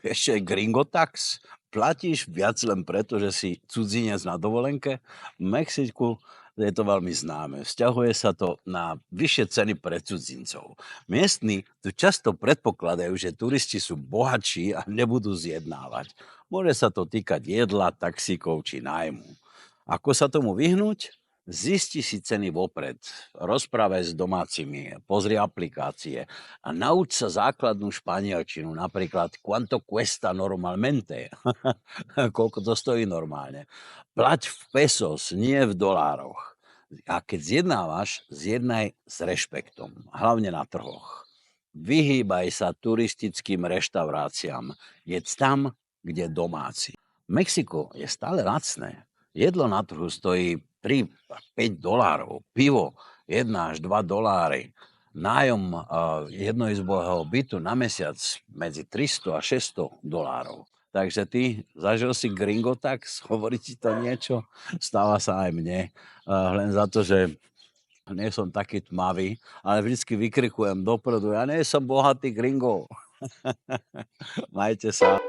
Ešte aj gringo tax. Platíš viac len preto, že si cudzinec na dovolenke. V Mexiku je to veľmi známe. Vzťahuje sa to na vyššie ceny pre cudzincov. Miestni tu často predpokladajú, že turisti sú bohatší a nebudú zjednávať. Môže sa to týkať jedla, taxíkov či nájmu. Ako sa tomu vyhnúť? Zisti si ceny vopred, rozprávaj s domácimi, pozri aplikácie a nauč sa základnú španielčinu, napríklad quanto cuesta normalmente, koľko to stojí normálne. Plať v pesos, nie v dolároch. A keď zjednávaš, zjednaj s rešpektom, hlavne na trhoch. Vyhýbaj sa turistickým reštauráciám, jedz tam, kde domáci. Mexiko je stále lacné. Jedlo na trhu stojí 3 až 5 dolárov, pivo 1 až 2 doláry, nájom jednoizbového bytu na mesiac medzi 300 a 600 dolárov. Takže ty zažil si gringo tax, hovorí ti to niečo? Stáva sa aj mne, len za to, že nie som taký tmavý, ale vždycky vykrikujem dopredu, ja nie som bohatý gringo. Majte sa.